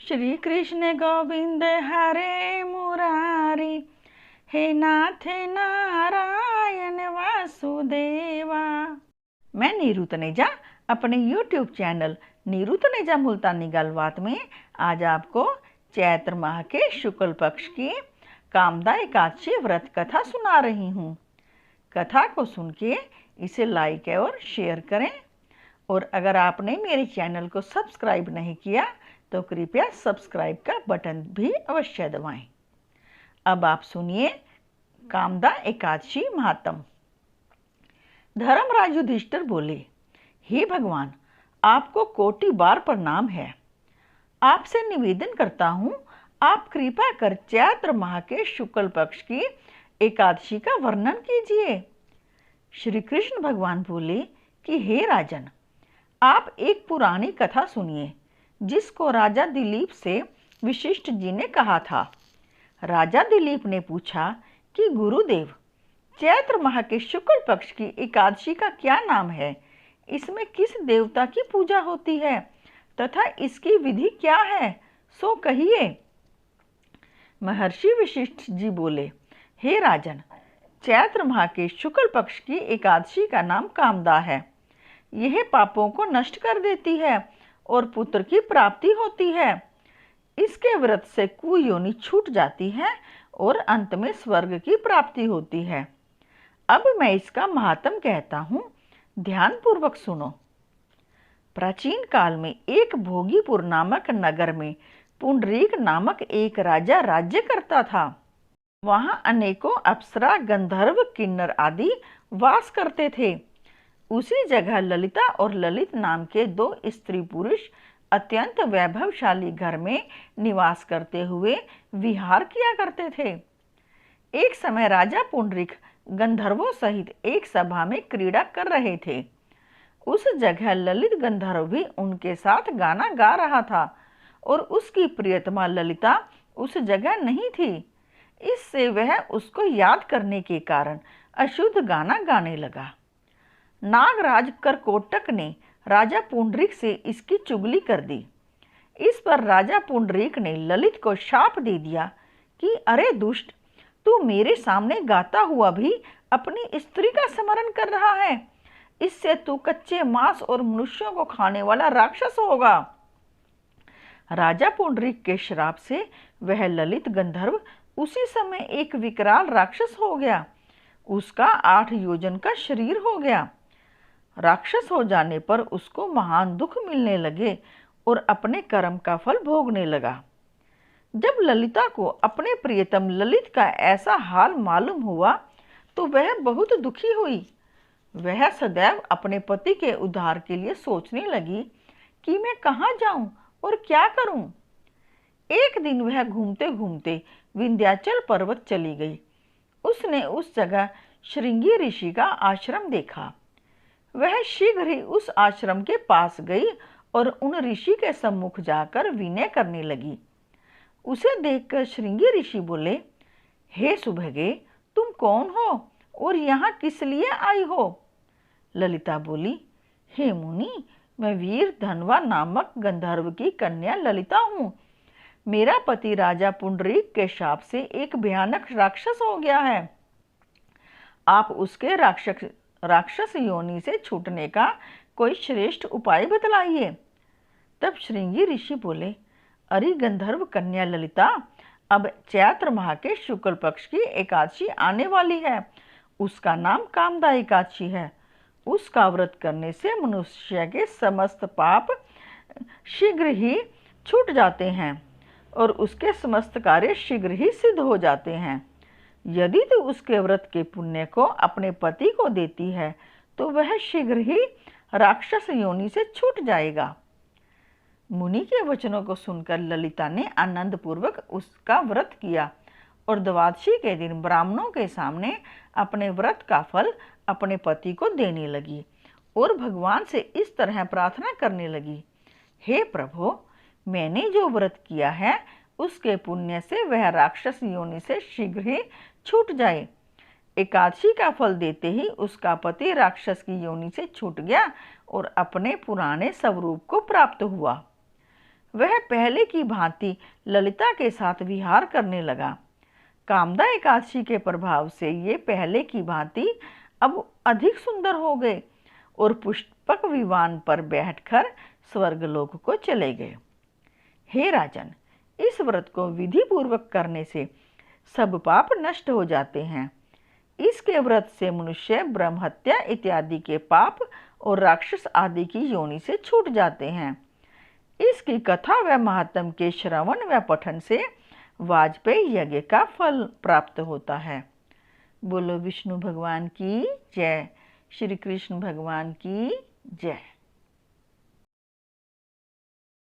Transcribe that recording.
श्री कृष्ण गोविंद हरे मुरारी, हे नाथ नारायण वासुदेवा। मैं नीरू तनेजा अपने YouTube channel Neeru Taneja मुल्तानी गलबात में आज आपको चैत्र माह के शुक्ल पक्ष की कामदा एकादशी व्रत कथा सुना रही हूँ। कथा को सुन के इसे लाइक और शेयर करें, और अगर आपने मेरे चैनल को सब्सक्राइब नहीं किया तो कृपया सब्सक्राइब का बटन भी अवश्य दबाएं। अब आप सुनिए कामदा एकादशी महात्म। धर्मराज युधिष्ठिर बोले, हे भगवान, आपको कोटि बार प्रणाम है। आपसे निवेदन करता हूँ, आप कृपा कर चैत्र माह के शुक्ल पक्ष की एकादशी का वर्णन कीजिए। श्री कृष्ण भगवान बोले कि हे राजन, आप एक पुरानी कथा सुनिए जिसको राजा दिलीप से वशिष्ठ जी ने कहा था। राजा दिलीप ने पूछा कि गुरुदेव, चैत्र माह के शुक्ल पक्ष की एकादशी का क्या नाम है? इसमें किस देवता की पूजा होती है तथा इसकी विधि क्या है, सो कहिए। महर्षि वशिष्ठ जी बोले, हे राजन, चैत्र माह के शुक्ल पक्ष की एकादशी का नाम कामदा है। यह पापों को नष्ट कर देती है और पुत्र की प्राप्ति होती है। इसके व्रत से कुयोनि छूट जाती है और अंत में स्वर्ग की प्राप्ति होती है। अब मैं इसका महात्म कहता हूँ, ध्यान पूर्वक सुनो। प्राचीन काल में एक भोगीपुर नामक नगर में पुंडरीक नामक एक राजा राज्य करता था। वहाँ अनेकों अप्सरा, गंधर्व, किन्नर आदि वास करते थे। उसी जगह ललिता और ललित नाम के दो स्त्री पुरुष अत्यंत वैभवशाली घर में निवास करते हुए विहार किया करते थे। एक समय राजा पुंडरीक गंधर्वों सहित एक सभा में क्रीड़ा कर रहे थे। उस जगह ललित गंधर्व भी उनके साथ गाना गा रहा था और उसकी प्रियतमा ललिता उस जगह नहीं थी। इससे वह उसको याद करने के कारण अशुद्ध गाना गाने लगा। नागराज करकोटक ने राजा पुंडरीक से इसकी चुगली कर दी। इस पर राजा पुंडरीक ने ललित को शाप दे दिया कि अरे दुष्ट, तू मेरे सामने गाता हुआ भी अपनी स्त्री का स्मरण कर रहा है। इससे तू कच्चे मांस और मनुष्यों को खाने वाला राक्षस होगा। राजा पुंडरीक के श्राप से वह ललित गंधर्व उसी समय एक विकराल राक्षस हो गया। उसका 8 योजन का शरीर हो गया। राक्षस हो जाने पर उसको महान दुख मिलने लगे और अपने कर्म का फल भोगने लगा। जब ललिता को अपने प्रियतम ललित का ऐसा हाल मालूम हुआ तो वह बहुत दुखी हुई। वह सदैव अपने पति के उद्धार के लिए सोचने लगी कि मैं कहाँ जाऊं और क्या करूं। एक दिन वह घूमते घूमते विंध्याचल पर्वत चली गई। उसने उस जगह श्रृंगी ऋषि का आश्रम देखा। वह शीघ्र ही उस आश्रम के पास गई और उन ऋषि के सम्मुख जाकर विनय करने लगी। उसे देखकर श्रृंगी ऋषि बोले, हे सुभगे, तुम कौन हो और यहाँ किस लिए आई हो? ललिता बोली, हे मुनि, मैं वीर धनवा नामक गंधर्व की कन्या ललिता हूँ। मेरा पति राजा पुंडरीक के शाप से एक भयानक राक्षस हो गया है। आप उसके राक्षस योनि से छूटने का कोई श्रेष्ठ उपाय बतलाइए। तब श्रृंगी ऋषि बोले, अरे गंधर्व कन्या ललिता, अब चैत्र माह के शुक्ल पक्ष की एकादशी आने वाली है। उसका नाम कामदा एकादशी है। उसका व्रत करने से मनुष्य के समस्त पाप शीघ्र ही छूट जाते हैं और उसके समस्त कार्य शीघ्र ही सिद्ध हो जाते हैं। यदि तू उसके व्रत के पुण्य को अपने पति को देती है तो वह शीघ्र ही राक्षस योनि से छूट जाएगा। मुनि के वचनों को सुनकर ललिता ने आनंद पूर्वक उसका व्रत किया और द्वादशी के दिन ब्राह्मणों के सामने अपने व्रत का फल अपने पति को देने लगी और भगवान से इस तरह प्रार्थना करने लगी, हे प्रभु, मैंने जो व्रत किया है उसके पुण्य से वह राक्षस योनि से शीघ्र ही छूट जाए। एकादशी का फल देते ही उसका पति राक्षस की योनि से छूट गया और अपने पुराने स्वरूप को प्राप्त हुआ। वह पहले की भांति ललिता के साथ विहार करने लगा। कामदा एकादशी के प्रभाव से ये पहले की भांति अब अधिक सुंदर हो गए और पुष्पक विमान पर बैठकर स्वर्गलोक को चले गए। हे राजन, इस व्रत को विधि पूर्वक करने से सब पाप नष्ट हो जाते हैं। इसके व्रत से मनुष्य ब्रह्महत्या इत्यादि के पाप और राक्षस आदि की योनि से छूट जाते हैं। इसकी कथा व महात्म के श्रवण व पठन से वाजपेयी यज्ञ का फल प्राप्त होता है। बोलो विष्णु भगवान की जय, श्री कृष्ण भगवान की जय।